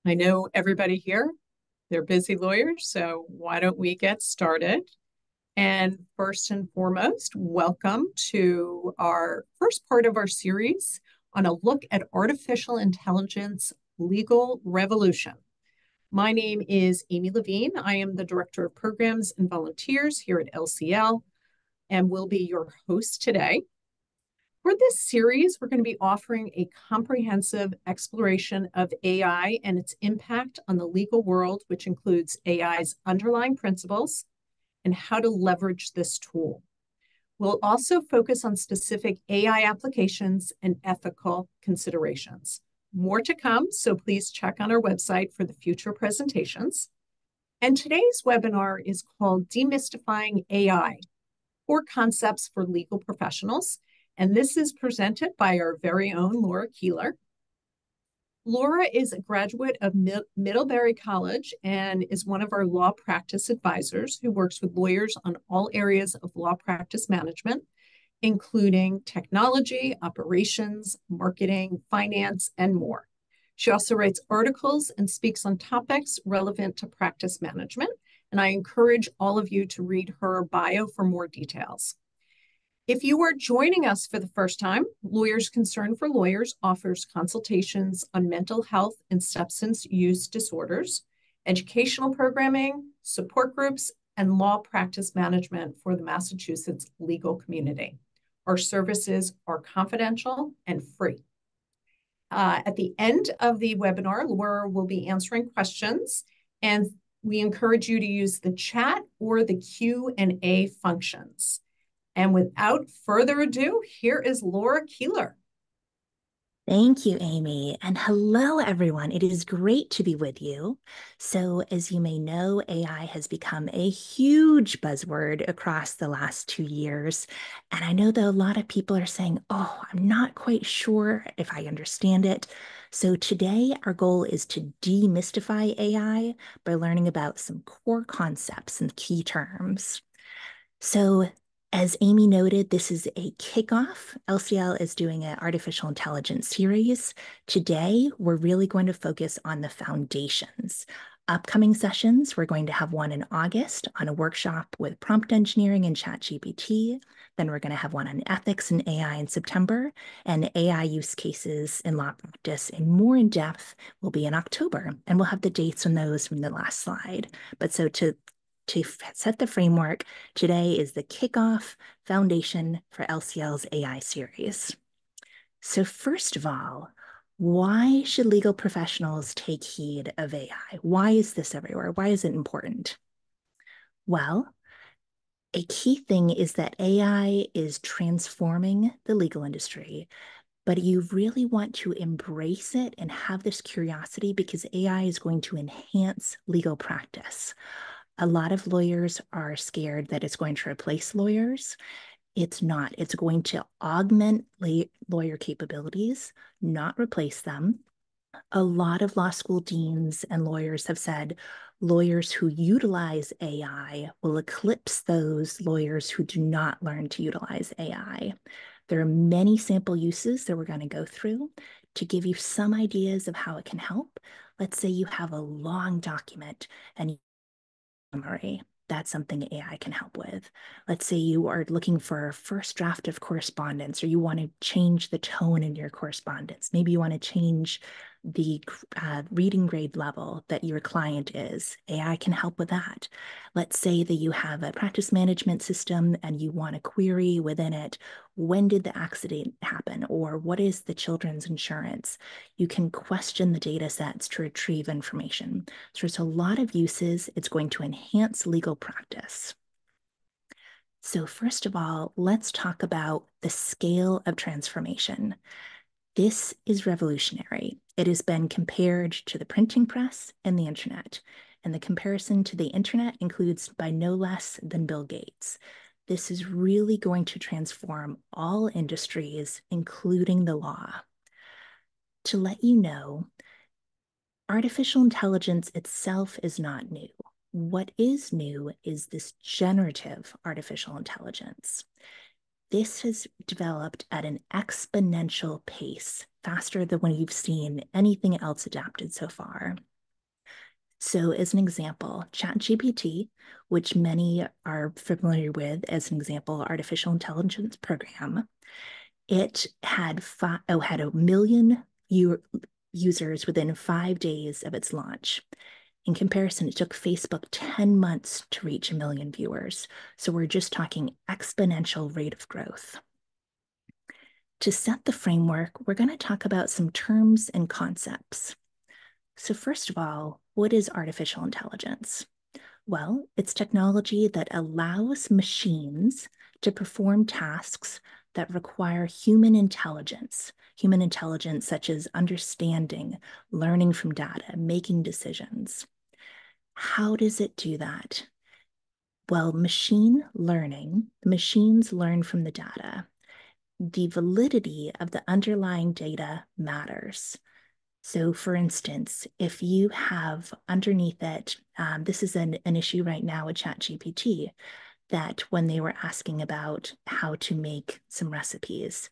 I know everybody here, they're busy lawyers, so why don't we get started? And first and foremost, welcome to our first part of our series on a look at artificial intelligence legal revolution. My name is Amy Levine. I am the Director of Programs and Volunteers here at LCL and will be your host today. For this series, we're going to be offering a comprehensive exploration of AI and its impact on the legal world, which includes AI's underlying principles and how to leverage this tool. We'll also focus on specific AI applications and ethical considerations. More to come, so please check on our website for the future presentations. And today's webinar is called Demystifying AI, Core Concepts for Legal Professionals. And this is presented by our very own Laura Keeler. Laura is a graduate of Middlebury College and is one of our law practice advisors who works with lawyers on all areas of law practice management, including technology, operations, marketing, finance, and more. She also writes articles and speaks on topics relevant to practice management, and I encourage all of you to read her bio for more details. If you are joining us for the first time, Lawyers Concern for Lawyers offers consultations on mental health and substance use disorders, educational programming, support groups, and law practice management for the Massachusetts legal community. Our services are confidential and free. At the end of the webinar, Laura will be answering questions, and we encourage you to use the chat or the Q&A functions. And without further ado, here is Laura Keeler. Thank you, Amy. And hello, everyone. It is great to be with you. So, as you may know, AI has become a huge buzzword across the last 2 years. And I know that a lot of people are saying, oh, I'm not quite sure if I understand it. So today, our goal is to demystify AI by learning about some core concepts and key terms. So as Amy noted, this is a kickoff. LCL is doing an artificial intelligence series. Today, we're really going to focus on the foundations. Upcoming sessions, we're going to have one in August on a workshop with prompt engineering and ChatGPT. Then we're going to have one on ethics and AI in September, and AI use cases in law practice and more in depth will be in October. And we'll have the dates on those from the last slide. But so to set the framework, today is the kickoff foundation for LCL's AI series. So first of all, why should legal professionals take heed of AI? Why is this everywhere? Why is it important? Well, a key thing is that AI is transforming the legal industry, but you really want to embrace it and have this curiosity because AI is going to enhance legal practice. A lot of lawyers are scared that it's going to replace lawyers. It's not. It's going to augment lawyer capabilities, not replace them. A lot of law school deans and lawyers have said lawyers who utilize AI will eclipse those lawyers who do not learn to utilize AI. There are many sample uses that we're going to go through to give you some ideas of how it can help. Let's say you have a long document and summary. That's something AI can help with. Let's say you are looking for a first draft of correspondence, or you want to change the tone in your correspondence. Maybe you want to change the reading grade level that your client is. AI can help with that. Let's say that you have a practice management system and you want to query within it, when did the accident happen? Or what is the children's insurance? You can question the data sets to retrieve information. So there's a lot of uses. It's going to enhance legal practice. So first of all, let's talk about the scale of transformation. This is revolutionary. It has been compared to the printing press and the internet. And the comparison to the internet includes by no less than Bill Gates. This is really going to transform all industries, including the law. To let you know, artificial intelligence itself is not new. What is new is this generative artificial intelligence. This has developed at an exponential pace, faster than when you've seen anything else adapted so far. So, as an example, ChatGPT, which many are familiar with as an example, artificial intelligence program, it had had a million users within 5 days of its launch. In comparison, it took Facebook 10 months to reach a million viewers. So we're just talking exponential rate of growth. To set the framework, we're going to talk about some terms and concepts. So first of all, what is artificial intelligence? Well, it's technology that allows machines to perform tasks that require human intelligence such as understanding, learning from data, making decisions. How does it do that? Well, machine learning, machines learn from the data. The validity of the underlying data matters. So, for instance, if you have underneath it, this is an issue right now with ChatGPT, that when they were asking about how to make some recipes,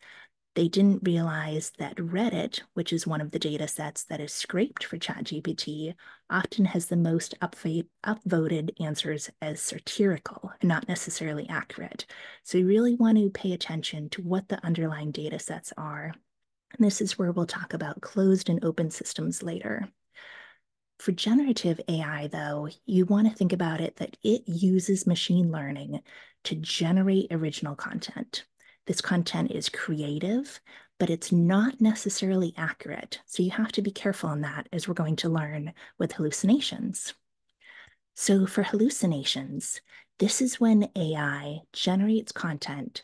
they didn't realize that Reddit, which is one of the data sets that is scraped for ChatGPT, often has the most upvoted answers as satirical and not necessarily accurate. So you really want to pay attention to what the underlying data sets are. And this is where we'll talk about closed and open systems later. For generative AI, though, you want to think about it that it uses machine learning to generate original content. This content is creative, but it's not necessarily accurate. So you have to be careful on that, as we're going to learn with hallucinations. So for hallucinations, this is when AI generates content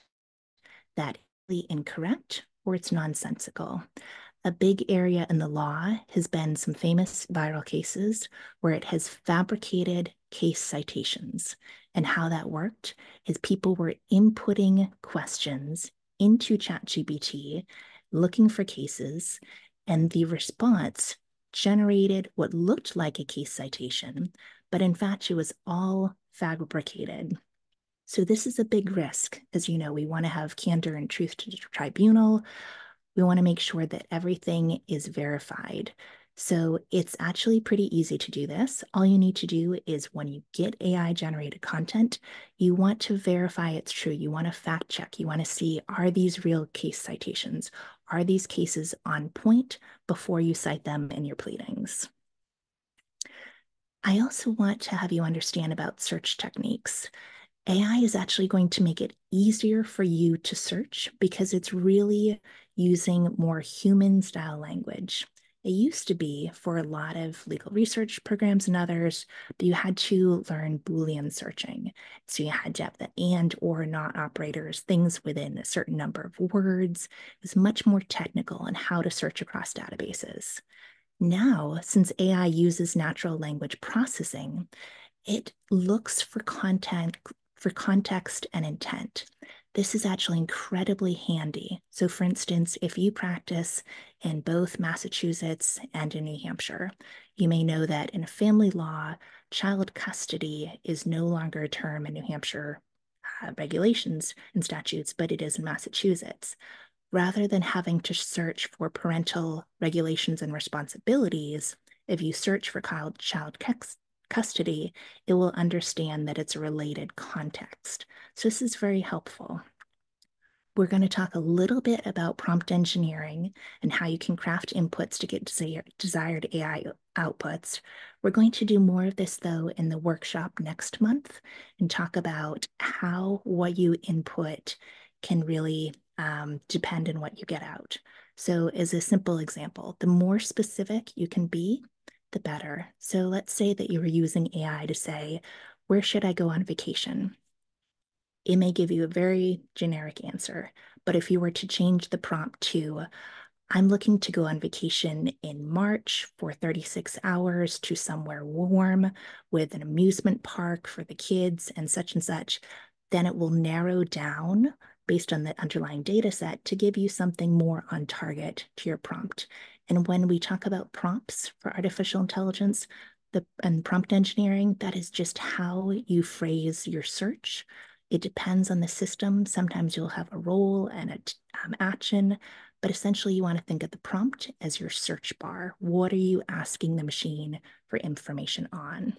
that is incorrect or it's nonsensical. A big area in the law has been some famous viral cases where it has fabricated case citations. And how that worked is people were inputting questions into ChatGPT, looking for cases, and the response generated what looked like a case citation, but in fact, it was all fabricated. So this is a big risk. As you know, we want to have candor and truth to the tribunal. We want to make sure that everything is verified. So it's actually pretty easy to do this. All you need to do is when you get AI generated content, you want to verify it's true. You want to fact check. You want to see, are these real case citations? Are these cases on point before you cite them in your pleadings? I also want to have you understand about search techniques. AI is actually going to make it easier for you to search because it's really using more human style language. It used to be for a lot of legal research programs and others, that you had to learn Boolean searching. So you had to have the and or not operators, things within a certain number of words. It was much more technical on how to search across databases. Now, since AI uses natural language processing, it looks for content for context and intent. This is actually incredibly handy. So for instance, if you practice in both Massachusetts and in New Hampshire, you may know that in family law, child custody is no longer a term in New Hampshire regulations and statutes, but it is in Massachusetts. Rather than having to search for parental regulations and responsibilities, if you search for child custody, it will understand that it's a related context. So this is very helpful. We're going to talk a little bit about prompt engineering and how you can craft inputs to get desired AI outputs. We're going to do more of this, though, in the workshop next month and talk about how what you input can really depend on what you get out. So as a simple example, the more specific you can be, the better. So let's say that you were using AI to say, where should I go on vacation? It may give you a very generic answer, but if you were to change the prompt to, I'm looking to go on vacation in March for 36 hours to somewhere warm with an amusement park for the kids and such, then it will narrow down based on the underlying data set to give you something more on target to your prompt. And when we talk about prompts for artificial intelligence and prompt engineering, that is just how you phrase your search. It depends on the system. Sometimes you'll have a role and an action, But essentially, you want to think of the prompt as your search bar. What are you asking the machine for information on?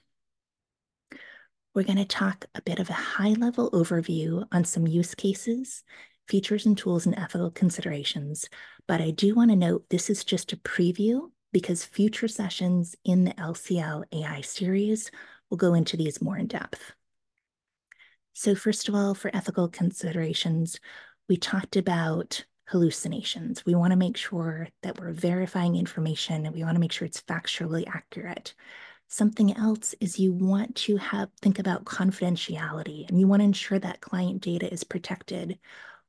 We're going to talk a bit of a high-level overview on some use cases, features and tools, and ethical considerations. But I do want to note this is just a preview because future sessions in the LCL AI series will go into these more in depth. So first of all, for ethical considerations, we talked about hallucinations. We want to make sure that we're verifying information and we want to make sure it's factually accurate. Something else is you want to think about confidentiality and you want to ensure that client data is protected.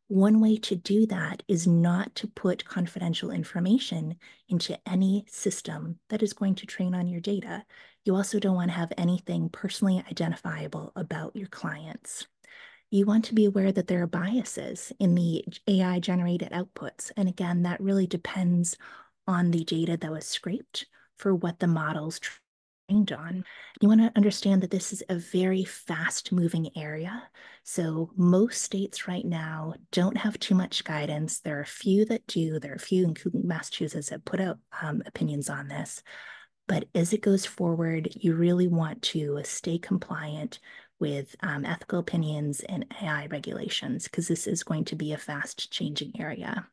One way to do that is not to put confidential information into any system that is going to train on your data. You also don't want to have anything personally identifiable about your clients. You want to be aware that there are biases in the AI generated outputs. And again, that really depends on the data that was scraped for what the models trained on. You want to understand that this is a very fast moving area. So most states right now don't have too much guidance. There are a few that do. There are a few, including Massachusetts, that put out opinions on this. But as it goes forward, you really want to stay compliant with ethical opinions and AI regulations because this is going to be a fast changing area.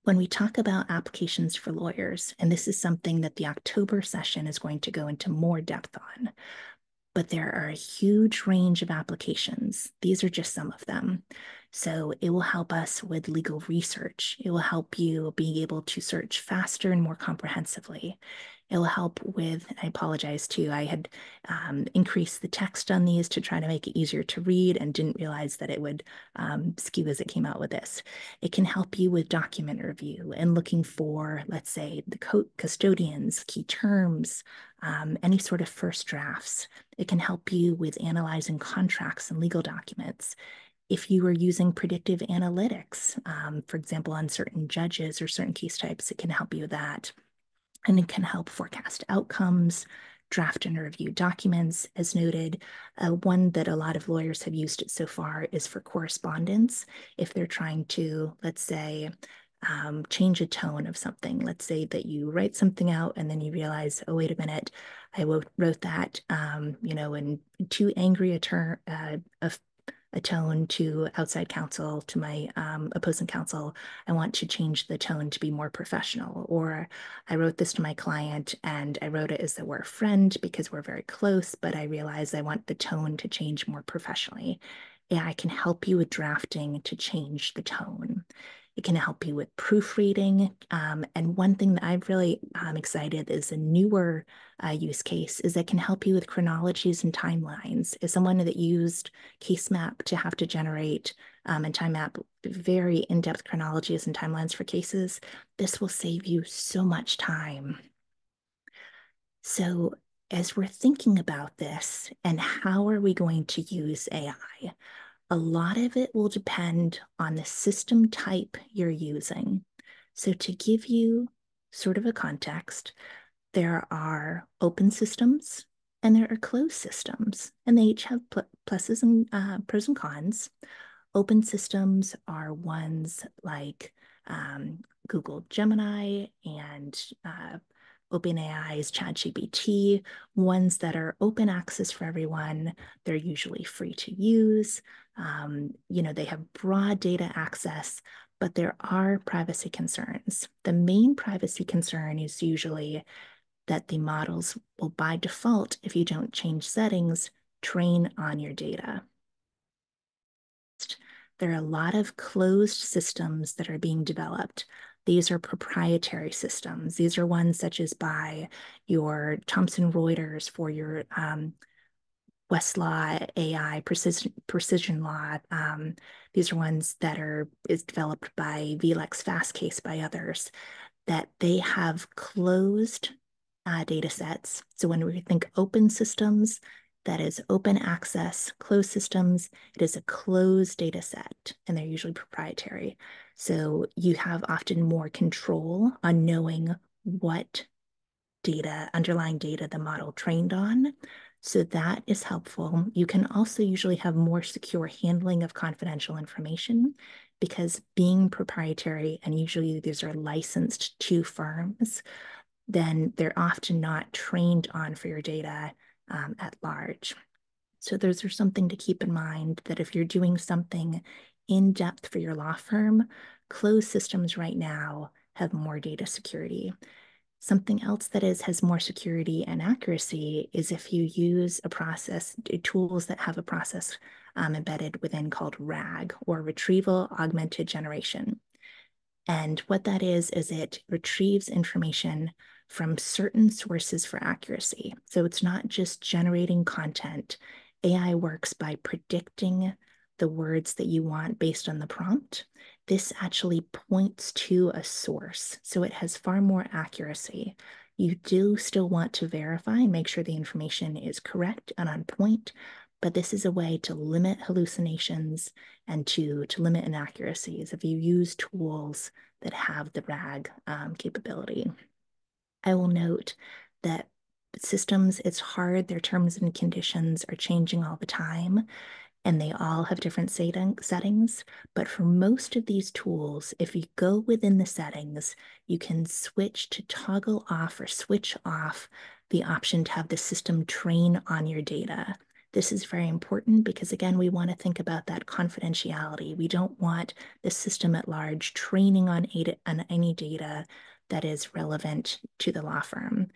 When we talk about applications for lawyers, and this is something that the October session is going to go into more depth on, but there are a huge range of applications. These are just some of them. So it will help us with legal research. It will help you being able to search faster and more comprehensively. It will help with, I apologize too, I had increased the text on these to try to make it easier to read and didn't realize that it would skew as it came out with this. It can help you with document review and looking for, let's say, the custodians, key terms, any sort of first drafts. It can help you with analyzing contracts and legal documents. If you are using predictive analytics, for example, on certain judges or certain case types, it can help you with that. And it can help forecast outcomes, draft and review documents, as noted. One that a lot of lawyers have used it so far is for correspondence. If they're trying to, let's say, change a tone of something. Let's say that you write something out and then you realize, oh, wait a minute, I wrote that, in too angry a tone to outside counsel, to my opposing counsel. I want to change the tone to be more professional. Or I wrote this to my client and I wrote it as though we're a friend because we're very close, but I realized I want the tone to change more professionally. AI can help you with drafting to change the tone. It can help you with proofreading. And one thing that I'm really excited is a newer use case is that can help you with chronologies and timelines. As someone that used CaseMap to have to generate and time map very in-depth chronologies and timelines for cases, this will save you so much time. So as we're thinking about this and how are we going to use AI, a lot of it will depend on the system type you're using. So to give you sort of a context, there are open systems and there are closed systems, and they each have pluses and pros and cons. Open systems are ones like Google Gemini and OpenAI's ChatGPT, ones that are open access for everyone. They're usually free to use. They have broad data access, but there are privacy concerns. The main privacy concern is usually that the models will, by default, if you don't change settings, train on your data. There are a lot of closed systems that are being developed. These are proprietary systems. These are ones such as by your Thomson Reuters for your Westlaw AI, precision law. These are ones that is developed by VLEX Fastcase by others, that they have closed data sets. So when we think open systems, that is open access. Closed systems, it is a closed data set, and they're usually proprietary. So you have often more control on knowing what data, underlying data the model trained on. So that is helpful. You can also usually have more secure handling of confidential information because being proprietary, and usually these are licensed to firms, then they're often not trained on for your data at large. So those are something to keep in mind, that if you're doing something in depth for your law firm, closed systems right now have more data security. Something else that has more security and accuracy is if you use a process, tools that have a process embedded within called RAG, or Retrieval Augmented Generation. And what that is it retrieves information from certain sources for accuracy. So it's not just generating content. AI works by predicting the words that you want based on the prompt. This actually points to a source, so it has far more accuracy. You do still want to verify and make sure the information is correct and on point, but this is a way to limit hallucinations and to limit inaccuracies if you use tools that have the RAG capability. I will note that systems, it's hard, their terms and conditions are changing all the time, and they all have different settings. But for most of these tools, if you go within the settings, you can switch to toggle off or switch off the option to have the system train on your data. This is very important because, again, we want to think about that confidentiality. We don't want the system at large training on any data that is relevant to the law firm.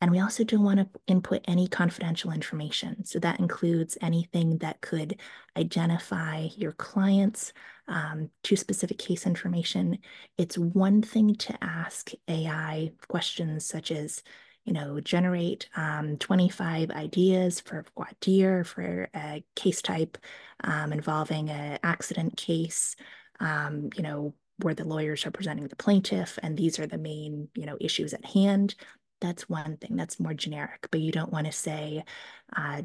And we also don't want to input any confidential information. So that includes anything that could identify your clients to specific case information. It's one thing to ask AI questions such as, generate 25 ideas for voir dire for a case type involving an accident case, where the lawyers are presenting the plaintiff, and these are the main, issues at hand. That's one thing that's more generic, but you don't want to say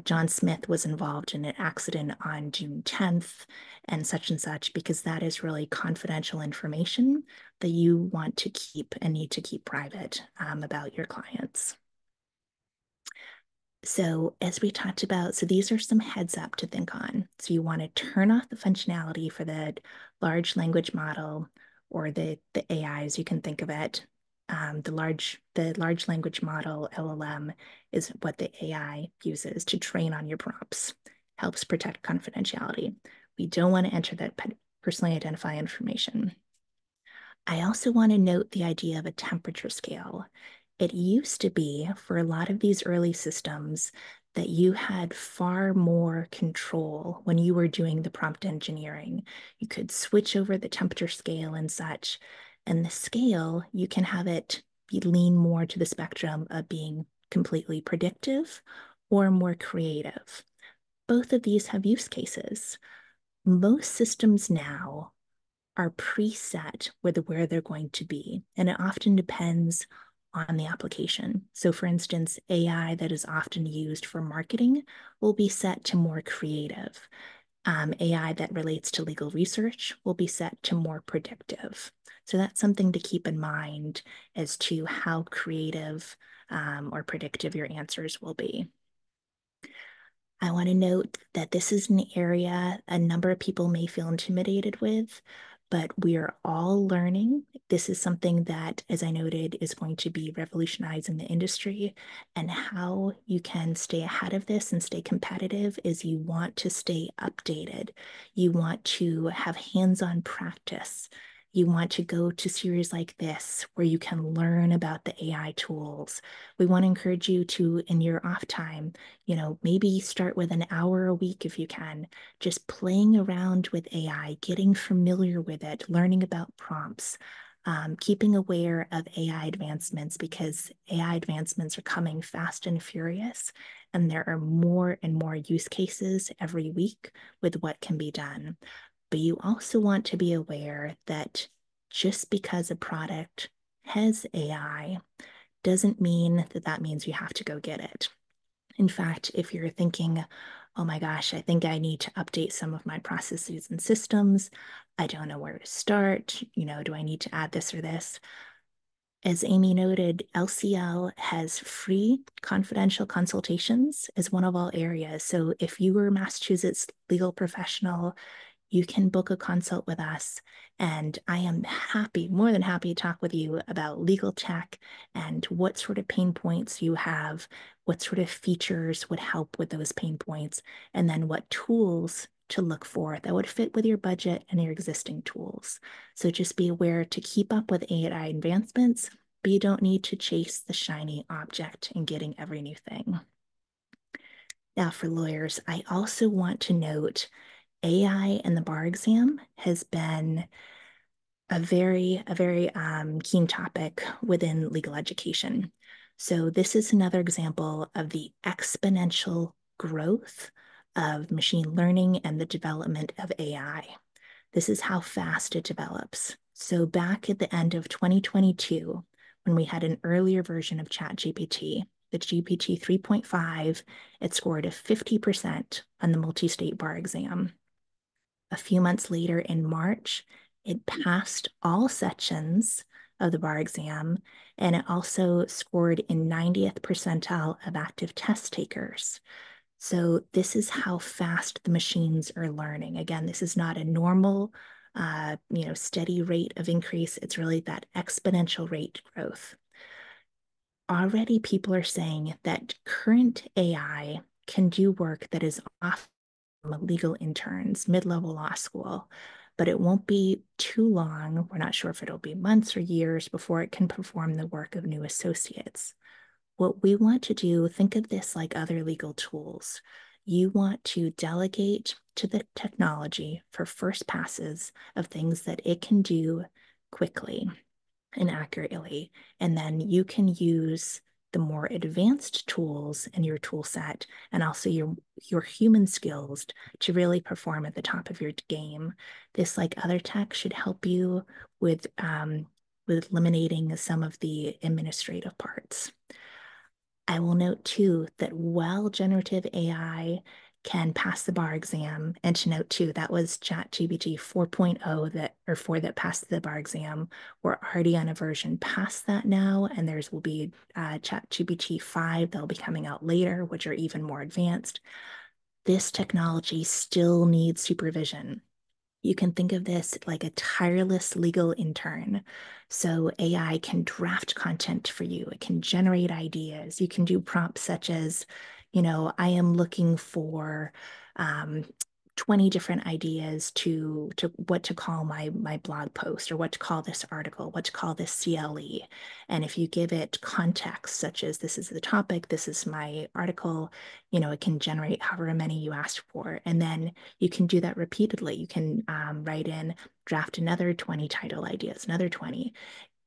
John Smith was involved in an accident on June 10th and such, because that is really confidential information that you want to keep and need to keep private about your clients. So as we talked about, so these are some heads up to think on. So you want to turn off the functionality for the large language model, or the AI as you can think of it. The large language model, LLM, is what the AI uses to train on your prompts. Helps protect confidentiality. We don't want to enter that personally identified information. I also want to note the idea of a temperature scale. It used to be, for a lot of these early systems, that you had far more control when you were doing the prompt engineering. You could switch over the temperature scale and such. And the scale, you can have it lean more to the spectrum of being completely predictive or more creative. Both of these have use cases. Most systems now are preset with where they're going to be, and it often depends on the application. So for instance, AI that is often used for marketing will be set to more creative. AI that relates to legal research will be set to more predictive. So that's something to keep in mind as to how creative or predictive your answers will be. I want to note that this is an area a number of people may feel intimidated with, but we are all learning. This is something that, as I noted, is going to be revolutionizing the industry. And how you can stay ahead of this and stay competitive is you want to stay updated. You want to have hands-on practice. You want to go to series like this where you can learn about the AI tools. We want to encourage you to, in your off time, maybe start with an hour a week if you can, just playing around with AI, getting familiar with it, learning about prompts, keeping aware of AI advancements, because AI advancements are coming fast and furious, and there are more and more use cases every week with what can be done. But you also want to be aware that just because a product has AI doesn't mean that that means you have to go get it. In fact, if you're thinking, oh my gosh, I think I need to update some of my processes and systems, I don't know where to start, do I need to add this or this? As Amy noted, LCL has free confidential consultations as one of all areas. So if you were a Massachusetts legal professional, you can book a consult with us. And I am happy, more than happy to talk with you about legal tech and what sort of pain points you have, what sort of features would help with those pain points, and then what tools to look for that would fit with your budget and your existing tools. So just be aware to keep up with AI advancements, but you don't need to chase the shiny object in getting every new thing. Now, for lawyers, I also want to note AI and the bar exam has been a very keen topic within legal education. So this is another example of the exponential growth of machine learning and the development of AI. This is how fast it develops. So back at the end of 2022, when we had an earlier version of ChatGPT, the GPT 3.5, it scored a 50% on the multi-state bar exam. A few months later in March, it passed all sections of the bar exam, and it also scored in 90th percentile of active test takers. So this is how fast the machines are learning. Again, this is not a normal, steady rate of increase. It's really that exponential rate growth. Already people are saying that current AI can do work that is often legal interns, mid-level law school, but it won't be too long. We're not sure if it'll be months or years before it can perform the work of new associates. What we want to do, think of this like other legal tools. You want to delegate to the technology for first passes of things that it can do quickly and accurately. And then you can use the more advanced tools in your tool set and also your human skills to really perform at the top of your game. This, like other tech, should help you with eliminating some of the administrative parts. I will note too that while generative AI can pass the bar exam, and to note too, that was ChatGPT 4.0 that or 4 that passed the bar exam. We're already on a version past that now, and there's will be ChatGPT 5 that'll be coming out later, which are even more advanced. This technology still needs supervision. You can think of this like a tireless legal intern. So AI can draft content for you. It can generate ideas. You can do prompts such as, I am looking for um, 20 different ideas to what to call my blog post or what to call this article, what to call this CLE. And if you give it context, such as this is the topic, this is my article, it can generate however many you asked for. And then you can do that repeatedly. You can write in, draft another 20 title ideas, another 20.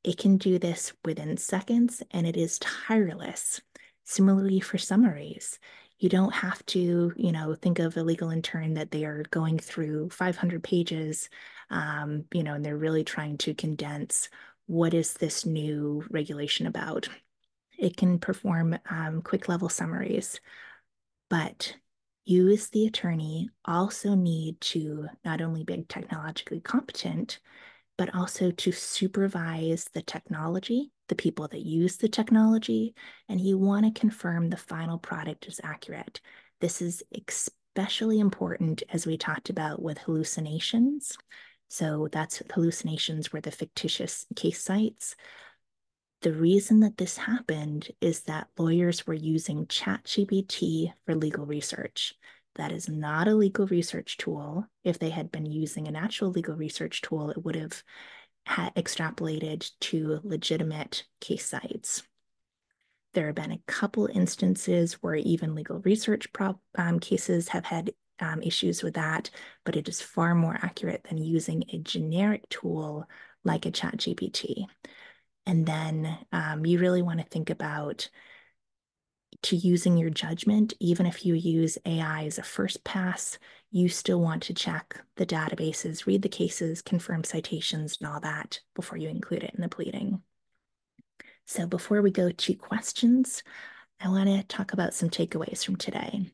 It can do this within seconds, and it is tireless. Similarly for summaries, you don't have to, think of a legal intern that they are going through 500 pages, and they're really trying to condense what is this new regulation about. It can perform quick level summaries, but you as the attorney also need to not only be technologically competent, but also to supervise the technology, the people that use the technology, and you want to confirm the final product is accurate. This is especially important as we talked about with hallucinations. So that's hallucinations were the fictitious case sites. The reason that this happened is that lawyers were using ChatGPT for legal research. That is not a legal research tool. If they had been using an actual legal research tool, it would have extrapolated to legitimate case sites. There have been a couple instances where even legal research cases have had issues with that, but it is far more accurate than using a generic tool like a ChatGPT. And then you really want to think about to using your judgment. Even if you use AI as a first pass, you still want to check the databases, read the cases, confirm citations, and all that before you include it in the pleading. So before we go to questions, I want to talk about some takeaways from today.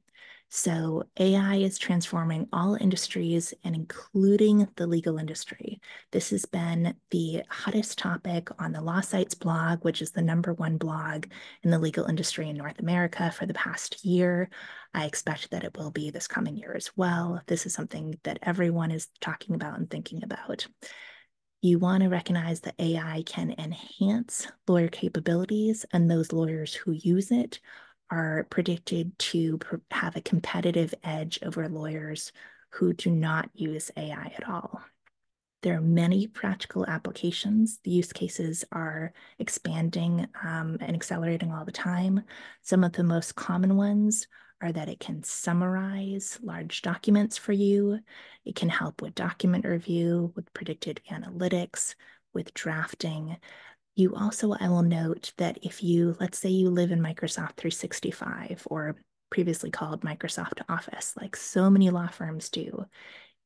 So AI is transforming all industries and including the legal industry. This has been the hottest topic on the Law Sites blog, which is the #1 blog in the legal industry in North America for the past year. I expect that it will be this coming year as well. This is something that everyone is talking about and thinking about. You want to recognize that AI can enhance lawyer capabilities, and those lawyers who use it are predicted to have a competitive edge over lawyers who do not use AI at all. There are many practical applications. The use cases are expanding and accelerating all the time. Some of the most common ones are that it can summarize large documents for you. It can help with document review, with predicted analytics, with drafting. You also, I will note that if you, let's say you live in Microsoft 365 or previously called Microsoft Office, like so many law firms do,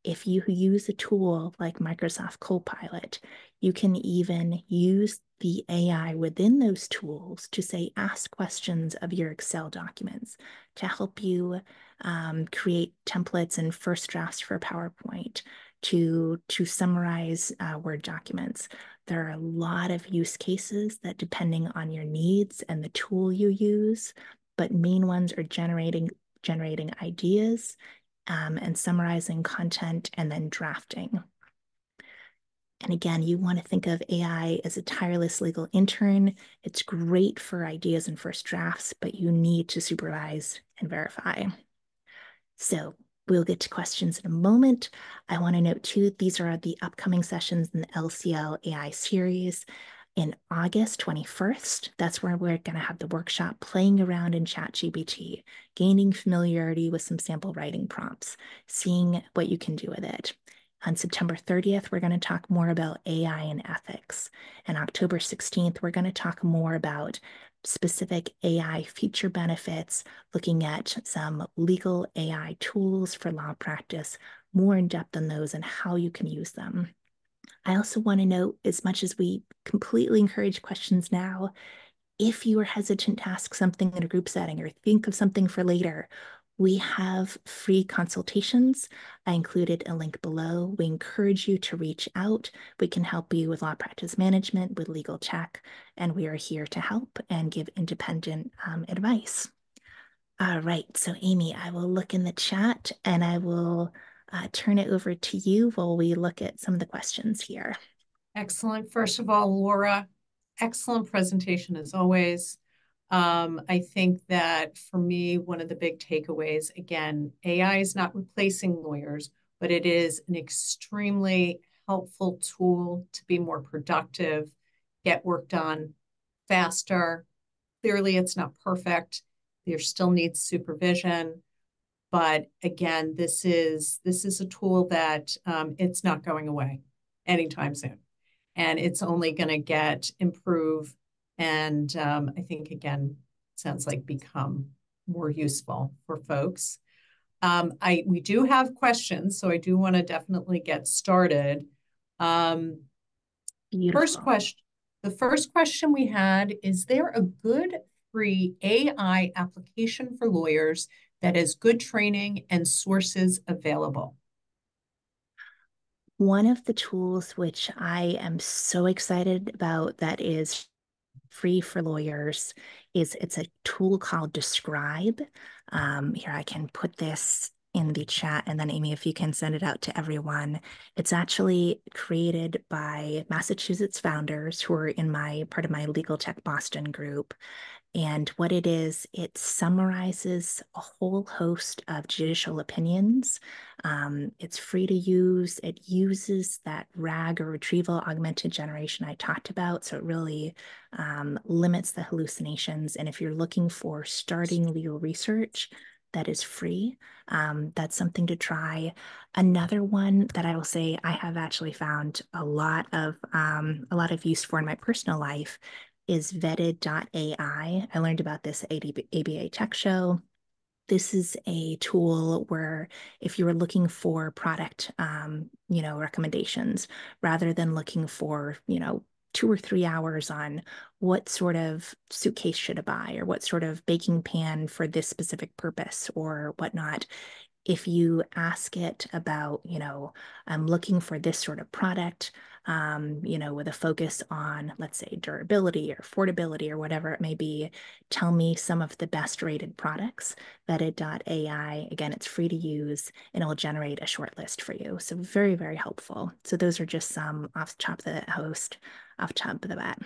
if you use a tool like Microsoft Copilot, you can even use the AI within those tools to say, ask questions of your Excel documents to help you create templates and first drafts for PowerPoint, to summarize Word documents. There are a lot of use cases that, depending on your needs and the tool you use, but main ones are generating ideas and summarizing content and then drafting. And again, you want to think of AI as a tireless legal intern. It's great for ideas and first drafts, but you need to supervise and verify. So we'll get to questions in a moment. I want to note too, these are the upcoming sessions in the LCL AI series. In August 21st, that's where we're going to have the workshop playing around in ChatGPT, gaining familiarity with some sample writing prompts, seeing what you can do with it. On September 30th, we're going to talk more about AI and ethics. And October 16th, we're going to talk more about specific AI feature benefits, looking at some legal AI tools for law practice, more in depth on those and how you can use them. I also want to note, as much as we completely encourage questions now, if you are hesitant to ask something in a group setting or think of something for later, we have free consultations. I included a link below. We encourage you to reach out. We can help you with law practice management, with legal tech, and we are here to help and give independent advice. All right, so Amy, I will look in the chat and I will turn it over to you while we look at some of the questions here. Excellent. First of all, Laura, excellent presentation as always. I think that for me, one of the big takeaways, again, AI is not replacing lawyers, but it is an extremely helpful tool to be more productive, get work done faster. Clearly, it's not perfect. There still needs supervision. But again, this is a tool that it's not going away anytime soon. And it's only going to get improve. And I think, again, sounds like become more useful for folks. We do have questions, so I do want to definitely get started. First Beautiful. question. The first question we had, is there a good free AI application for lawyers that has good training and sources available? One of the tools which I am so excited about that is free for lawyers is it's a tool called Describe. Here, I can put this in the chat, and then Amy, if you can send it out to everyone. It's actually created by Massachusetts founders who are in my part of my Legal Tech Boston group. And what it is, it summarizes a whole host of judicial opinions. It's free to use. It uses that RAG or retrieval augmented generation I talked about. So it really limits the hallucinations. And if you're looking for starting legal research, that is free. That's something to try. Another one that I will say I have actually found a lot of use for in my personal life is vetted.ai. I learned about this at ABA Tech Show. This is a tool where if you were looking for product, recommendations, rather than looking for, 2 or 3 hours on what sort of suitcase should I buy or what sort of baking pan for this specific purpose or whatnot. If you ask it about, I'm looking for this sort of product, with a focus on, let's say, durability or affordability or whatever it may be, tell me some of the best rated products. Vetted.ai, again, it's free to use and it'll generate a short list for you. So very, very helpful. So those are just some off the top of the bat.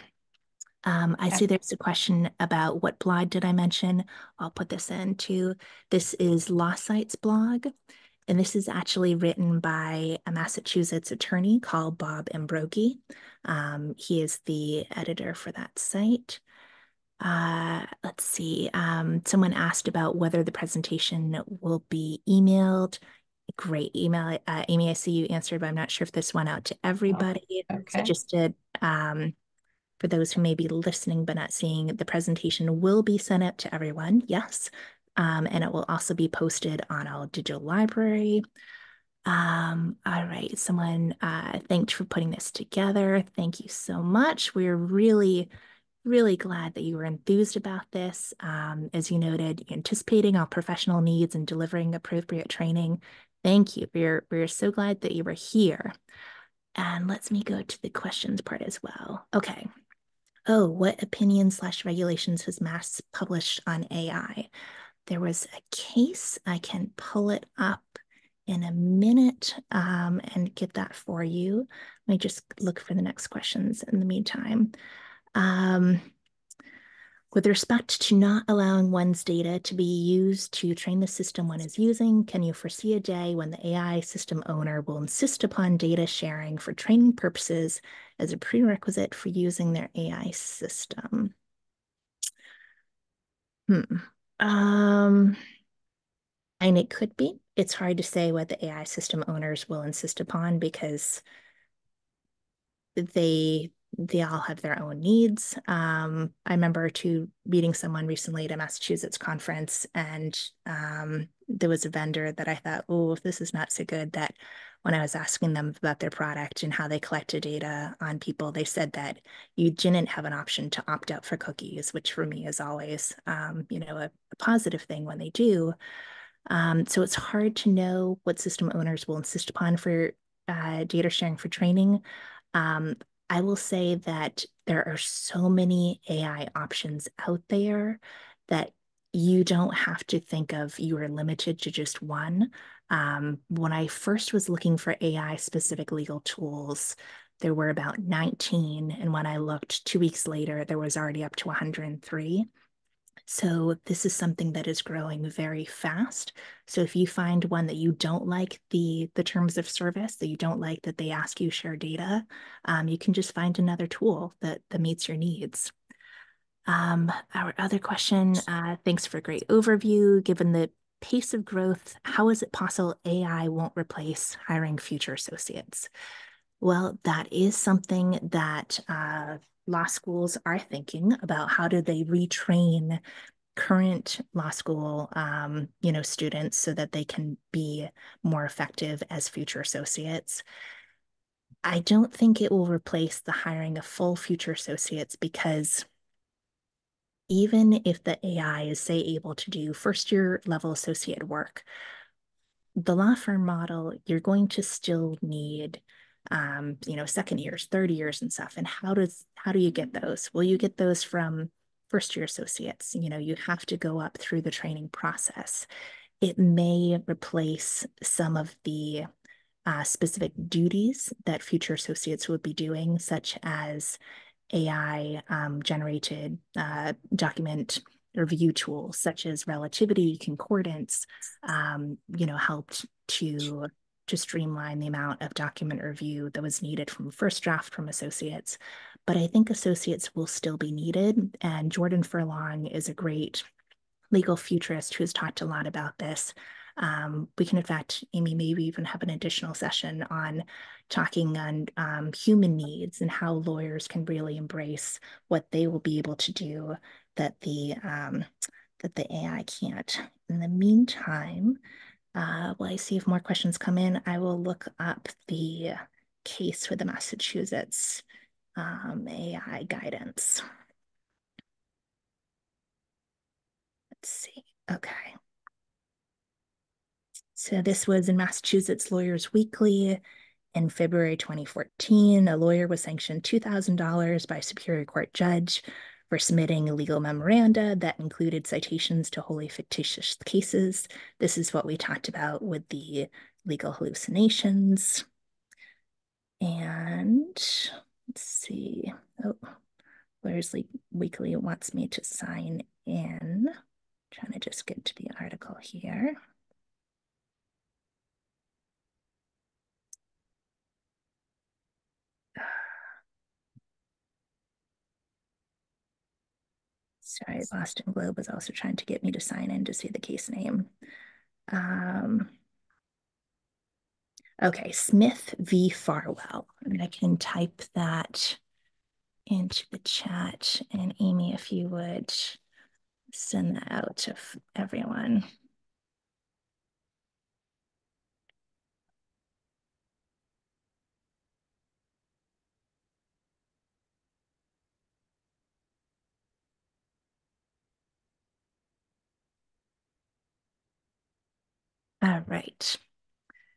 I see there's a question about what blog did I mention? I'll put this in too. This is Law Site's blog, and this is actually written by a Massachusetts attorney called Bob Ambrogi. He is the editor for that site. Let's see. Someone asked about whether the presentation will be emailed. Great email. Amy, I see you answered, but I'm not sure if this went out to everybody. So Okay. just to for those who may be listening but not seeing, the presentation will be sent out to everyone, yes. And it will also be posted on our digital library. All right, someone thanked for putting this together. Thank you so much. We're really, really glad that you were enthused about this. As you noted, anticipating our professional needs and delivering appropriate training. Thank you. We're so glad that you were here. And let me go to the questions part as well. Okay. Oh, what opinions/regulations has Mass published on AI? There was a case. I can pull it up in a minute and get that for you. Let me just look for the next questions in the meantime. Um, with respect to not allowing one's data to be used to train the system one is using, can you foresee a day when the AI system owner will insist upon data sharing for training purposes as a prerequisite for using their AI system? Hmm. Um, and it could be. It's hard to say what the AI system owners will insist upon because they all have their own needs. I remember meeting someone recently at a Massachusetts conference, and there was a vendor that I thought, oh, this is not so good. That when I was asking them about their product and how they collected data on people, they said that you didn't have an option to opt out for cookies, which for me is always, a positive thing when they do. So it's hard to know what system owners will insist upon for data sharing for training. Um, I will say that there are so many AI options out there that you don't have to think of you are limited to just one. When I first was looking for AI specific legal tools, there were about 19. And when I looked 2 weeks later, there was already up to 103. So this is something that is growing very fast. So if you find one that you don't like the terms of service, that you don't like that they ask you share data, you can just find another tool that meets your needs. Our other question, thanks for a great overview. Given the pace of growth, how is it possible AI won't replace hiring future associates? Well, that is something that law schools are thinking about. How do they retrain current law school, students so that they can be more effective as future associates? I don't think it will replace the hiring of full future associates because even if the AI is, say, able to do first year level associate work, the law firm model, you're going to still need, second years, third years and stuff. And how do you get those? Well, you get those from first year associates. You have to go up through the training process. It may replace some of the specific duties that future associates would be doing, such as AI generated document review tools such as relativity, concordance, helped to streamline the amount of document review that was needed from first draft from associates. But I think associates will still be needed. And Jordan Furlong is a great legal futurist who has talked a lot about this. We can, in fact, Amy, maybe even have an additional session on talking on human needs and how lawyers can really embrace what they will be able to do that the AI can't. In the meantime, while I see if more questions come in, I will look up the case for the Massachusetts AI guidance. Let's see. Okay. So this was in Massachusetts Lawyers Weekly in February 2014. A lawyer was sanctioned $2,000 by a Superior Court judge for submitting legal memoranda that included citations to wholly fictitious cases. This is what we talked about with the legal hallucinations. And let's see. Oh, Lawyers Weekly wants me to sign in. I'm trying to just get to the article here. Sorry, Boston Globe was also trying to get me to sign in to see the case name. Okay, Smith v. Farwell. And I can type that into the chat. And Amy, if you would send that out to everyone. All right.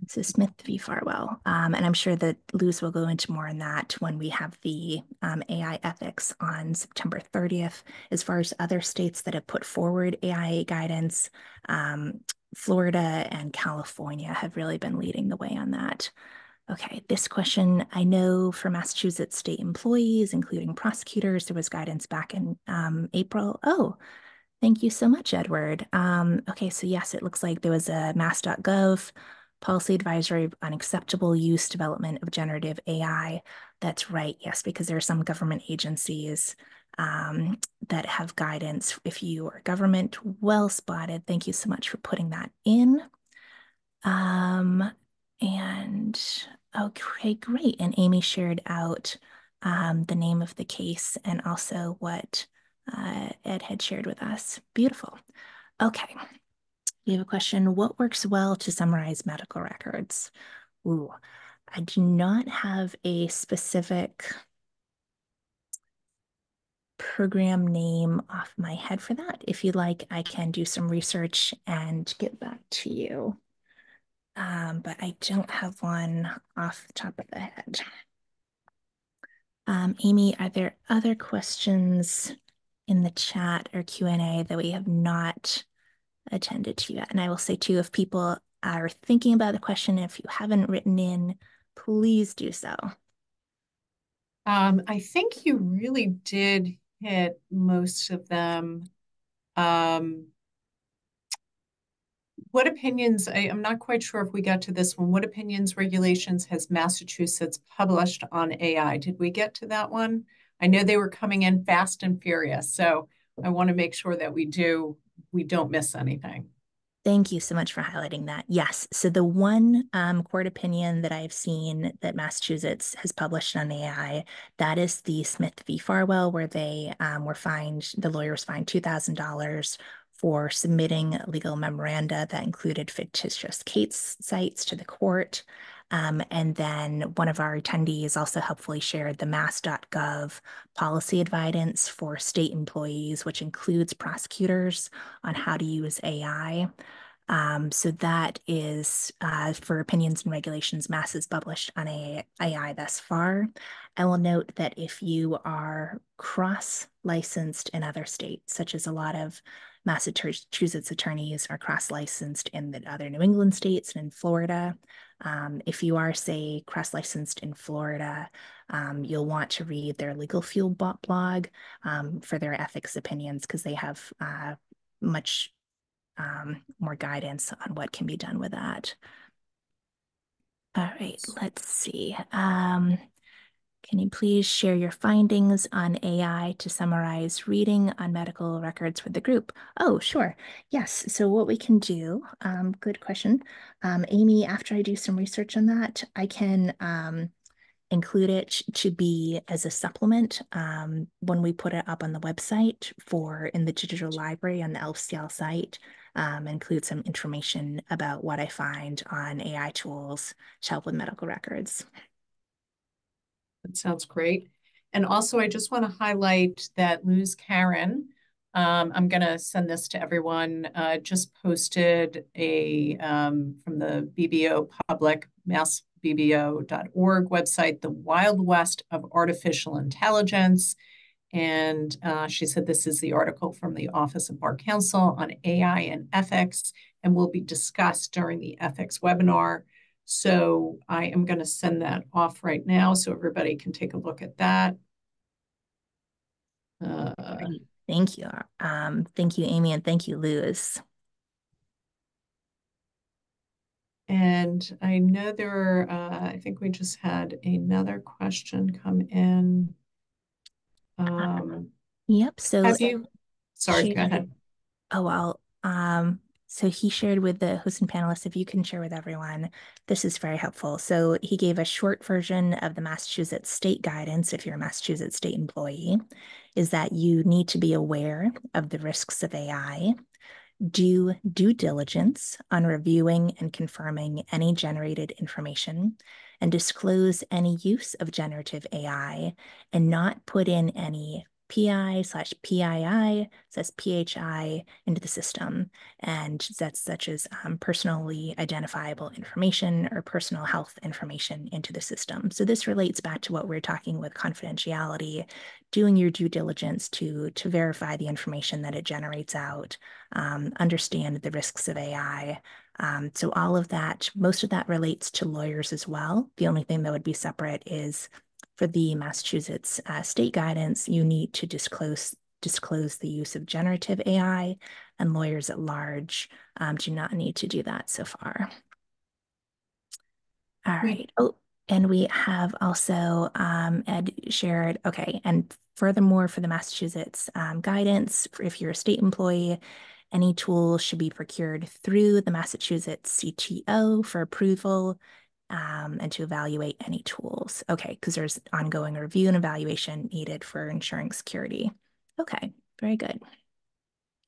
So Smith v. Farwell. And I'm sure that Luz will go into more on that when we have the AI ethics on September 30th. As far as other states that have put forward AI guidance, Florida and California have really been leading the way on that. Okay, this question, I know for Massachusetts state employees, including prosecutors, there was guidance back in April. Oh, thank you so much, Edward. Okay, so yes, it looks like there was a mass.gov policy advisory on acceptable use development of generative AI. That's right, yes, because there are some government agencies that have guidance. If you are government, well spotted. Thank you so much for putting that in. And okay, great. And Amy shared out the name of the case and also what Ed had shared with us. Beautiful. Okay. We have a question. What works well to summarize medical records? Ooh, I do not have a specific program name off my head for that. If you'd like, I can do some research and get back to you. But I don't have one off the top of the head. Amy, are there other questions in the chat or Q&A that we have not attended to yet? And I will say too, if people are thinking about the question, if you haven't written in, please do so. I think you really did hit most of them. What opinions, I'm not quite sure if we got to this one. What opinions regulations has Massachusetts published on AI? Did we get to that one? I know they were coming in fast and furious, so I want to make sure that we don't miss anything. Thank you so much for highlighting that. Yes. So the one court opinion that I've seen that Massachusetts has published on AI, that is the Smith v. Farwell, where they were fined, the lawyer was fined $2,000 for submitting legal memoranda that included fictitious case sites to the court. And then one of our attendees also helpfully shared the mass.gov policy advice for state employees, which includes prosecutors on how to use AI. So that is for opinions and regulations, Mass is published on AI thus far. I will note that if you are cross-licensed in other states, such as a lot of Massachusetts attorneys are cross-licensed in the other New England states and in Florida. If you are, say, cross-licensed in Florida, you'll want to read their Legal Fuel blog for their ethics opinions because they have much more guidance on what can be done with that. All right, let's see. Can you please share your findings on AI to summarize reading on medical records with the group? Oh, sure. Yes. So what we can do, good question. Amy, after I do some research on that, I can include it to be as a supplement when we put it up on the website for in the digital library on the LCL site. Include some information about what I find on AI tools to help with medical records. That sounds great. And also, I just want to highlight that Luz Karen, I'm going to send this to everyone, just posted from the BBO public, massbbo.org website, The Wild West of Artificial Intelligence. And she said this is the article from the Office of Bar Counsel on AI and ethics and will be discussed during the ethics webinar. So I am going to send that off right now so everybody can take a look at that. Great. Thank you. Thank you, Amy, and thank you, Luz. And I know I think we just had another question come in. Yep. So Have you, sorry, go shared, ahead. oh, well, so he shared with the host and panelists, if you can share with everyone, this is very helpful. So he gave a short version of the Massachusetts state guidance, if you're a Massachusetts state employee, is that you need to be aware of the risks of AI, do due diligence on reviewing and confirming any generated information, and disclose any use of generative AI, and not put in any PI/PII says PHI into the system, and that's such as personally identifiable information or personal health information into the system. So this relates back to what we're talking with confidentiality, doing your due diligence to verify the information that it generates out, understand the risks of AI. So all of that, most of that relates to lawyers as well. The only thing that would be separate is for the Massachusetts state guidance, you need to disclose the use of generative AI, and lawyers at large do not need to do that so far. All right. Oh, and we have also Ed shared, okay, and furthermore, for the Massachusetts guidance, if you're a state employee, any tool should be procured through the Massachusetts CTO for approval, and to evaluate any tools. Okay, because there's ongoing review and evaluation needed for ensuring security. Okay, very good.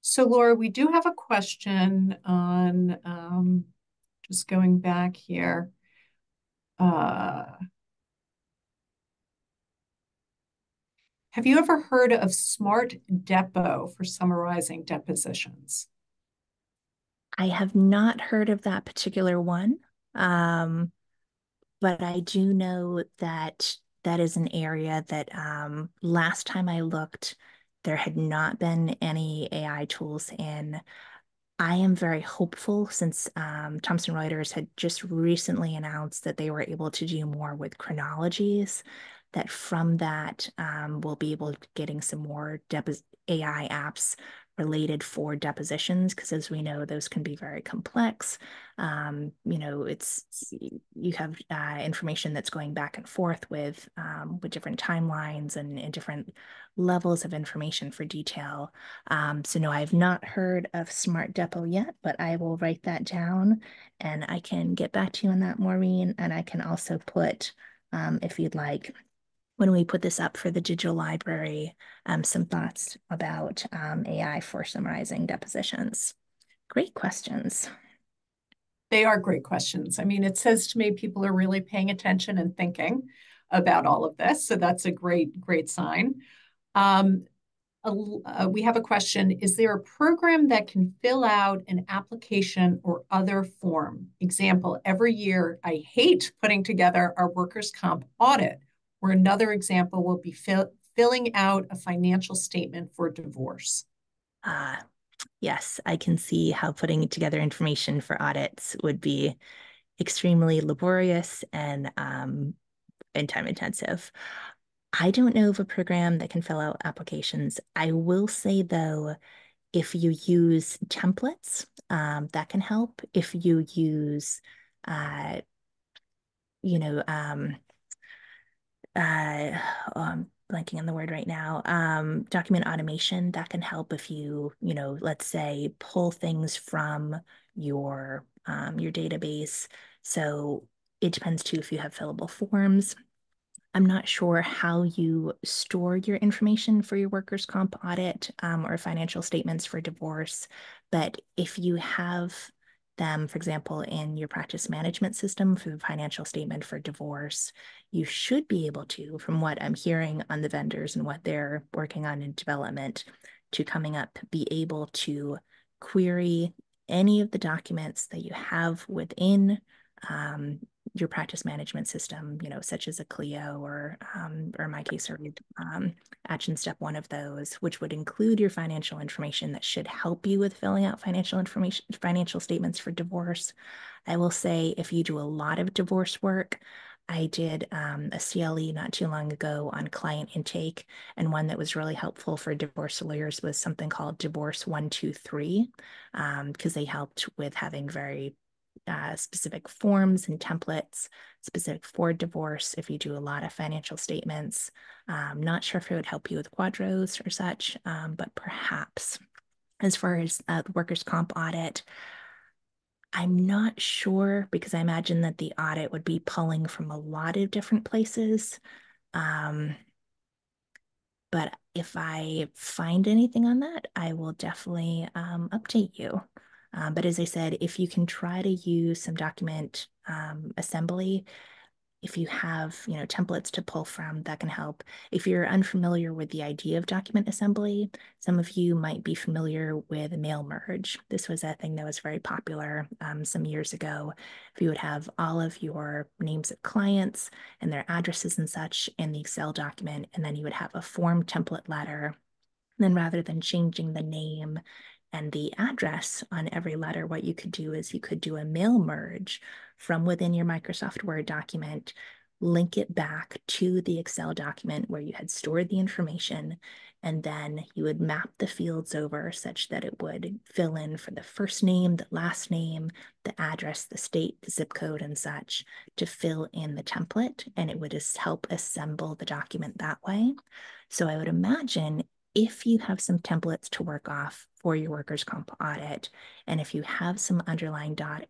So Laura, we do have a question on, just going back here. Have you ever heard of Smart Depo for summarizing depositions? I have not heard of that particular one, but I do know that that is an area that last time I looked, there had not been any AI tools in. I am very hopeful since Thomson Reuters had just recently announced that they were able to do more with chronologies, that from that we'll be able to getting some more AI apps related for depositions, because as we know, those can be very complex. It's you have information that's going back and forth with different timelines and different levels of information for detail. So no, I've not heard of Smart Depot yet, but I will write that down and I can get back to you on that, Maureen. And I can also put, if you'd like, when we put this up for the digital library, some thoughts about AI for summarizing depositions. Great questions. They are great questions. I mean, it says to me people are really paying attention and thinking about all of this. So that's a great, great sign. We have a question. Is there a program that can fill out an application or other form? Example, every year I hate putting together our workers' comp audit, or another example will be filling out a financial statement for divorce. Yes, I can see how putting together information for audits would be extremely laborious and time intensive. I don't know of a program that can fill out applications. I will say, though, if you use templates, that can help. If you use, uh, you know, blanking on the word right now, document automation, that can help if let's say, pull things from your database. So it depends too if you have fillable forms. I'm not sure how you store your information for your workers' comp audit or financial statements for divorce, but if you have them, for example, in your practice management system for the financial statement for divorce, you should be able to, from what I'm hearing on the vendors and what they're working on in development to coming up, be able to query any of the documents that you have within um, your practice management system, such as a Clio or in my case, or action step one of those, which would include your financial information that should help you with filling out financial statements for divorce. I will say if you do a lot of divorce work, I did a CLE not too long ago on client intake, and one that was really helpful for divorce lawyers was something called Divorce 123, because they helped with having very specific forms and templates specific for divorce if you do a lot of financial statements. Not sure if it would help you with quadros or such, but perhaps. As far as the workers' comp audit, I'm not sure because I imagine that the audit would be pulling from a lot of different places. Um, but if I find anything on that, I will definitely update you. But as I said, if you can try to use some document assembly, if you have, templates to pull from, that can help. If you're unfamiliar with the idea of document assembly, some of you might be familiar with mail merge. This was a thing that was very popular some years ago. If you would have all of your names of clients and their addresses and such in the Excel document, and then you would have a form template letter. Then rather than changing the name and the address on every letter, what you could do is you could do a mail merge from within your Microsoft Word document, link it back to the Excel document where you had stored the information, and then you would map the fields over such that it would fill in for the first name, the last name, the address, the state, the zip code, and such to fill in the template, and it would just help assemble the document that way. So I would imagine if you have some templates to work off for your workers' comp audit, and if you have some underlying data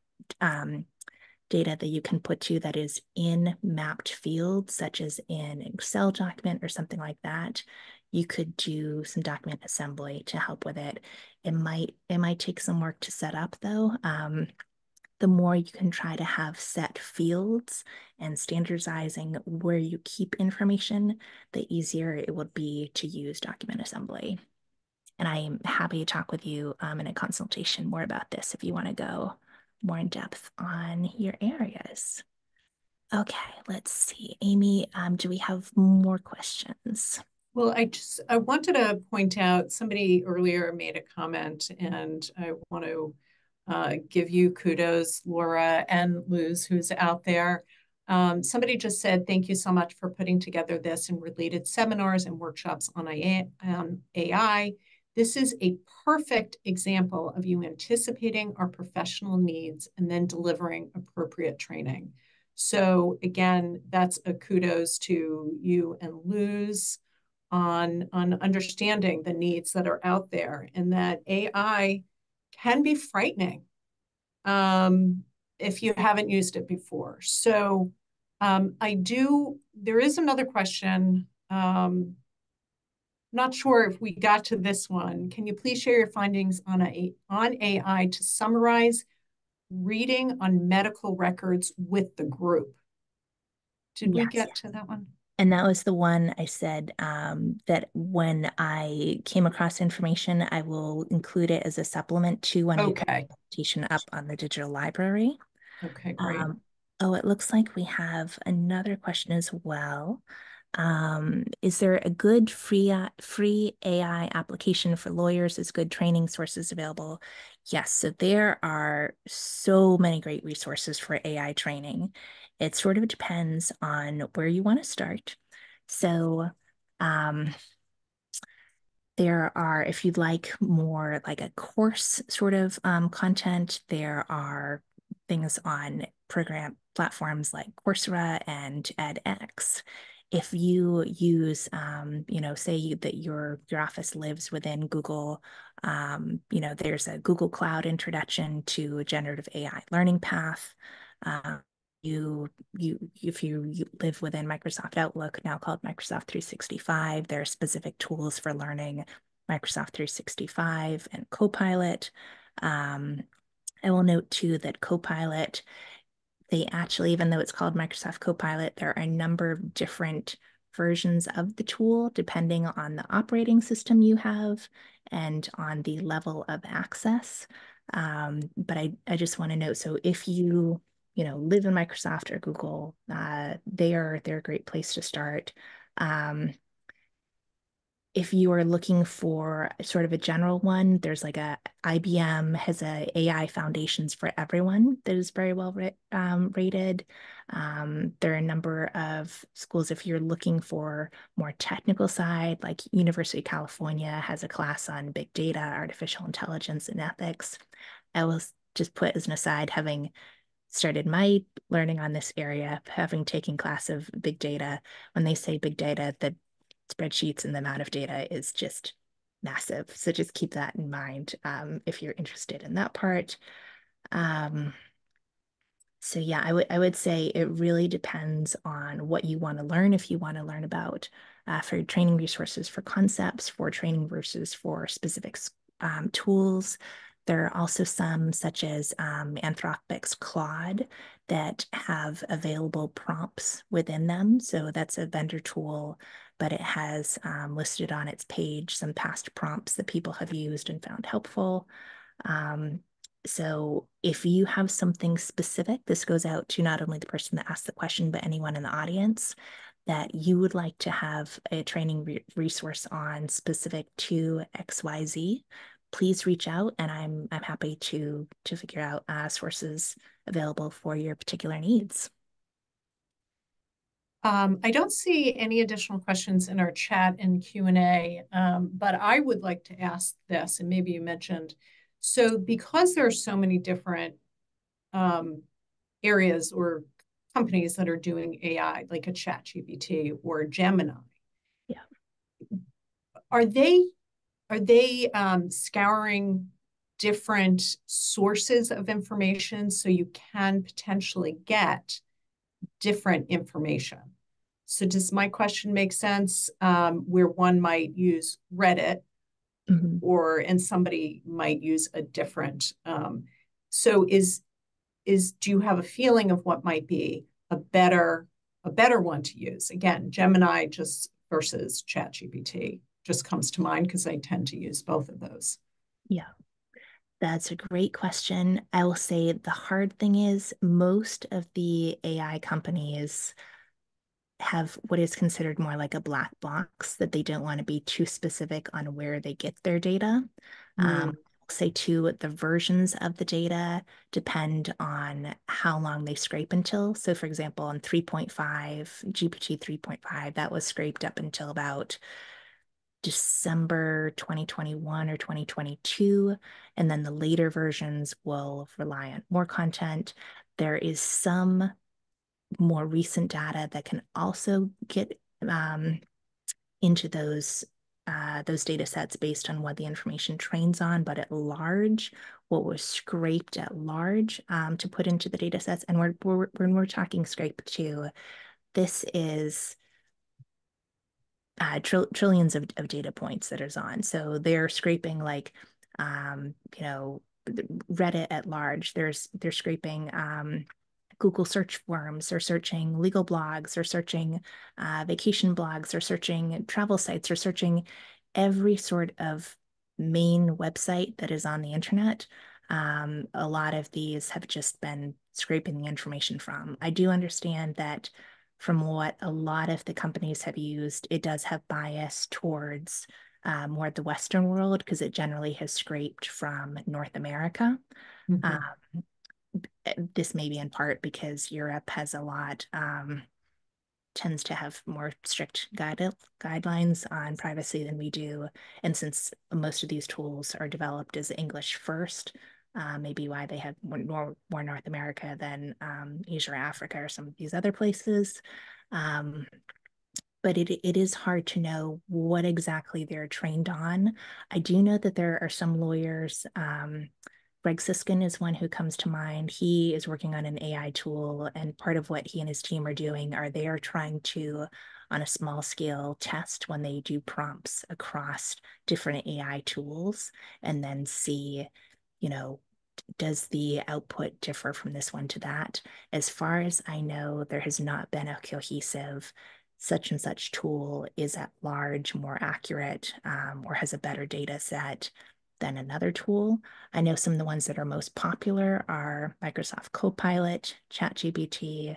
that you can put to that is in mapped fields, such as in an Excel document or something like that, you could do some document assembly to help with it. It might take some work to set up though. The more you can try to have set fields and standardizing where you keep information, the easier it would be to use document assembly. And I'm happy to talk with you in a consultation more about this if you want to go more in depth on your areas. Okay, let's see. Amy, do we have more questions? Well, I wanted to point out somebody earlier made a comment, and I want to give you kudos, Laura and Luz, who's out there. Somebody just said, thank you so much for putting together this and related seminars and workshops on AI. This is a perfect example of you anticipating our professional needs and then delivering appropriate training. So again, that's a kudos to you and Luz on understanding the needs that are out there, and that AI can be frightening if you haven't used it before. So there is another question. Not sure if we got to this one. Can you please share your findings on AI to summarize reading on medical records with the group? Did we Yes. get to that one? And that was the one I said that when I came across information, I will include it as a supplement to when we put the Okay. presentation up on the digital library. Okay, great. Um, oh, it looks like we have another question as well. Is there a good free AI application for lawyers? Is good training sources available? Yes, so there are so many great resources for AI training. It sort of depends on where you want to start. So, um, there are, if you'd like more like a course sort of content, there are things on program platforms like Coursera and edX. If you use, say that your office lives within Google, there's a Google Cloud introduction to a generative AI learning path. If you live within Microsoft Outlook, now called Microsoft 365, there are specific tools for learning Microsoft 365 and Copilot. I will note too that Copilot, they actually, even though it's called Microsoft Copilot, there are a number of different versions of the tool depending on the operating system you have and on the level of access. But I just want to note, so if live in Microsoft or Google, they're a great place to start. Um, if you are looking for sort of a general one, there's like a IBM has a AI Foundations for Everyone that is very well rated. There are a number of schools if you're looking for more technical side, like University of California has a class on big data, artificial intelligence, and ethics. I will just put as an aside, having started my learning on this area, having taken class of big data, when they say big data, the spreadsheets and the amount of data is just massive. So just keep that in mind if you're interested in that part. Um, so yeah, I would say it really depends on what you want to learn. If you want to learn about for training resources for concepts, for training versus for specific tools. There are also some, such as Anthropic's Claude, that have available prompts within them. So that's a vendor tool, but it has listed on its page some past prompts that people have used and found helpful. Um, so if you have something specific, this goes out to not only the person that asked the question, but anyone in the audience that you would like to have a training resource on specific to XYZ, please reach out and I'm happy to figure out sources available for your particular needs. I don't see any additional questions in our chat and Q&A, but I would like to ask this, and maybe you mentioned, so because there are so many different um, areas or companies that are doing AI, like a ChatGPT or Gemini, Yeah. are they scouring different sources of information so you can potentially get different information? So does my question make sense? Where one might use Reddit Mhm. and somebody might use a different. So do you have a feeling of what might be a better one to use? Again, Gemini just versus ChatGPT just comes to mind because I tend to use both of those. Yeah. That's a great question. I will say the hard thing is most of the AI companies have what is considered more like a black box that they don't want to be too specific on where they get their data. Mm. I'll say too, the versions of the data depend on how long they scrape until. So for example, on 3.5, GPT 3.5, that was scraped up until about December 2021 or 2022. And then the later versions will rely on more content. There is some more recent data that can also get into those data sets based on what the information trains on, but at large, what was scraped at large to put into the data sets. And when we're talking scrape too, this is trillions of data points that is on. So they're scraping like, um, you know, Reddit at large. They're scraping Google search forums. They're searching legal blogs. They're searching vacation blogs. They're searching travel sites. They're searching every sort of main website that is on the internet. A lot of these have just been scraping the information from. I do understand that from what a lot of the companies have used, it does have bias towards more the Western world because it generally has scraped from North America. Uh, Mm-hmm. this may be in part because Europe has a lot, tends to have more strict guidelines on privacy than we do. And since most of these tools are developed as English first, maybe why they have more North America than Asia or Africa or some of these other places. Um, but it is hard to know what exactly they're trained on. I do know that there are some lawyers. Greg Siskin is one who comes to mind. He is working on an AI tool, and part of what he and his team are doing are they are trying to, on a small scale, test when they do prompts across different AI tools, and then see, you know, does the output differ from this one to that? As far as I know, there has not been a cohesive such and such tool is at large more accurate or has a better data set than another tool. I know some of the ones that are most popular are Microsoft Copilot, ChatGPT,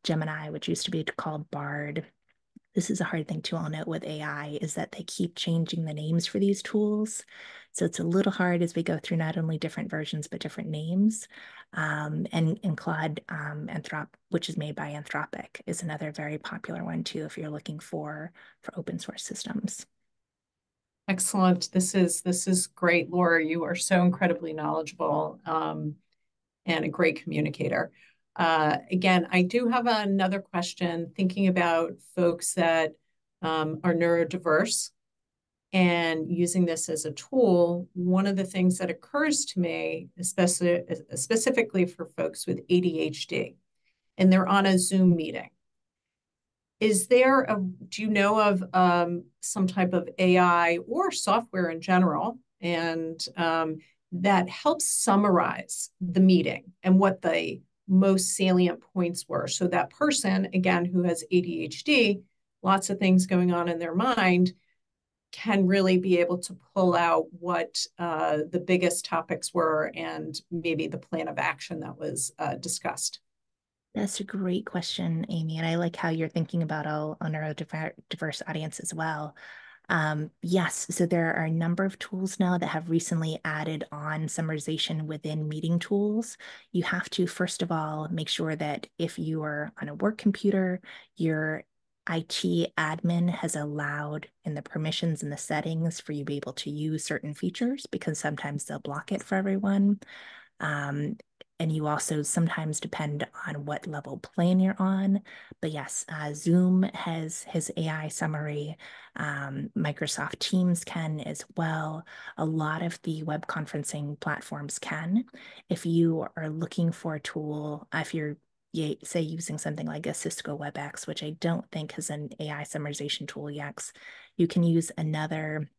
Gemini, which used to be called Bard. This is a hard thing to all note with AI is that they keep changing the names for these tools. So it's a little hard as we go through not only different versions, but different names. And Claude which is made by Anthropic, is another very popular one too, if you're looking for open source systems. Excellent. This is great, Laura. You are so incredibly knowledgeable and a great communicator. Again, I do have another question thinking about folks that are neurodiverse and using this as a tool. One of the things that occurs to me, especially specifically for folks with ADHD, and they're on a Zoom meeting. Do you know of some type of AI or software in general, and that helps summarize the meeting and what the most salient points were? So that person, again, who has ADHD, lots of things going on in their mind, can really be able to pull out what the biggest topics were and maybe the plan of action that was discussed. That's a great question, Amy. And I like how you're thinking about a neurodiverse audience as well. Yes, so there are a number of tools now that have recently added on summarization within meeting tools. You have to, first of all, make sure that if you are on a work computer, your IT admin has allowed in the permissions and the settings for you to be able to use certain features because sometimes they'll block it for everyone. Um, and you also sometimes depend on what level plane you're on. But yes, Zoom has his AI summary. Microsoft Teams can as well. A lot of the web conferencing platforms can. If you are looking for a tool, if you're say using something like a Cisco WebEx, which I don't think has an AI summarization tool yet, you can use another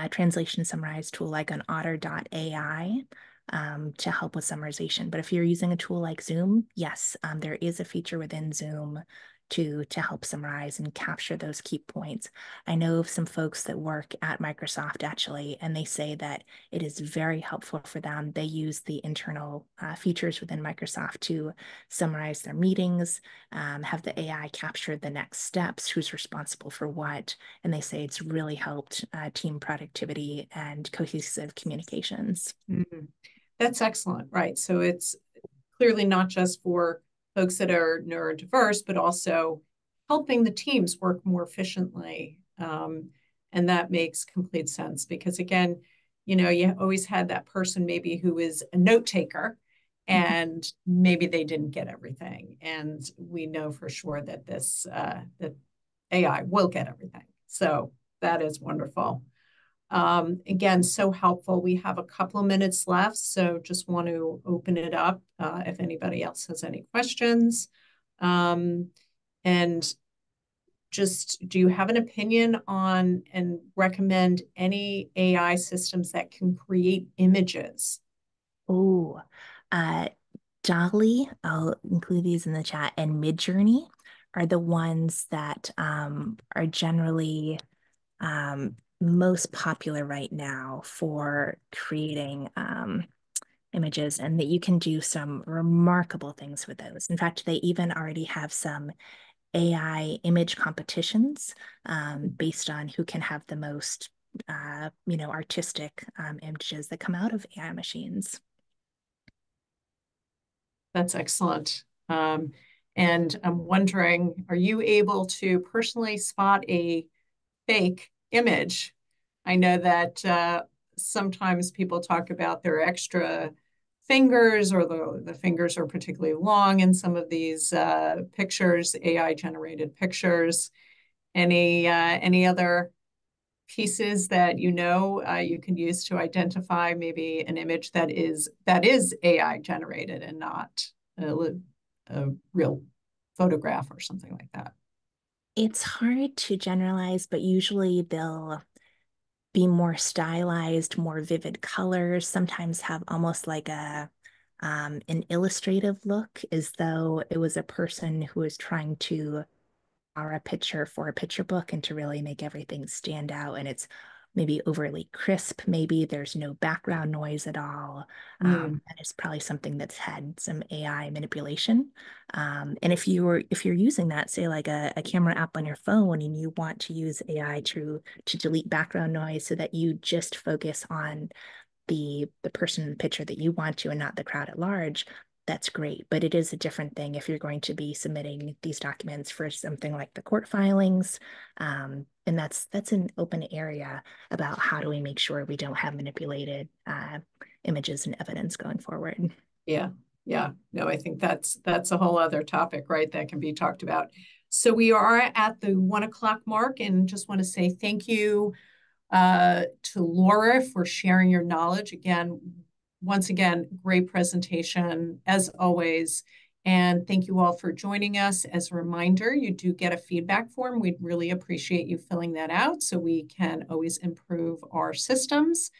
translation summarize tool like an otter.ai to help with summarization. But if you're using a tool like Zoom, yes, there is a feature within Zoom to help summarize and capture those key points. I know of some folks that work at Microsoft actually, and they say that it is very helpful for them. They use the internal features within Microsoft to summarize their meetings, have the AI capture the next steps, who's responsible for what, and they say it's really helped team productivity and cohesive communications. Mm-hmm. That's excellent, right? So it's clearly not just for folks that are neurodiverse, but also helping the teams work more efficiently. And that makes complete sense because, again, you always had that person maybe who is a note taker and maybe they didn't get everything. And we know for sure that that AI will get everything. So that is wonderful. Again, so helpful. We have a couple of minutes left, so just want to open it up if anybody else has any questions. And just, do you have an opinion on and recommend any AI systems that can create images? Oh, uh, Dolly, I'll include these in the chat, and Midjourney are the ones that are generally most popular right now for creating images, and that you can do some remarkable things with those. In fact, they even already have some AI image competitions based on who can have the most, artistic images that come out of AI machines. That's excellent. And I'm wondering, are you able to personally spot a fake image? I know that sometimes people talk about their extra fingers or the fingers are particularly long in some of these pictures, AI generated pictures. Any other pieces that you can use to identify maybe an image that is AI generated and not a real photograph or something like that? It's hard to generalize, but usually be more stylized, more vivid colors, sometimes have almost like an illustrative look, as though it was a person who was trying to draw a picture for a picture book and to really make everything stand out. And it's maybe overly crisp. Maybe there's no background noise at all. Mm, And it's probably something that's had some AI manipulation. And if you're using that, say like a camera app on your phone, and you want to use AI to delete background noise so that you just focus on the person in the picture that you want to and not the crowd at large, that's great. But it is a different thing if you're going to be submitting these documents for something like the court filings. And that's an open area about how do we make sure we don't have manipulated images and evidence going forward. yeah, yeah. No, I think that's a whole other topic, right? That can be talked about. So we are at the 1 o'clock mark, and just want to say thank you to Laura for sharing your knowledge. Again, once again, great presentation as always. And thank you all for joining us. As a reminder, you do get a feedback form. We'd really appreciate you filling that out so we can always improve our systems.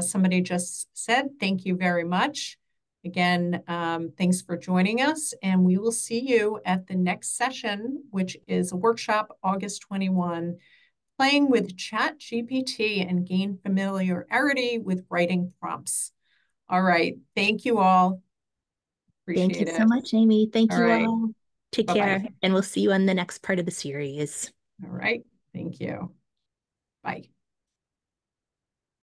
Somebody just said, thank you very much. Again, thanks for joining us, and we will see you at the next session, which is a workshop August 21, playing with Chat GPT and gain familiarity with writing prompts. All right. Thank you all. Thank you Appreciate so it. much, Amy. Thank All you right. all. Take Bye-bye. care, and we'll see you on the next part of the series. All right. Thank you. Bye.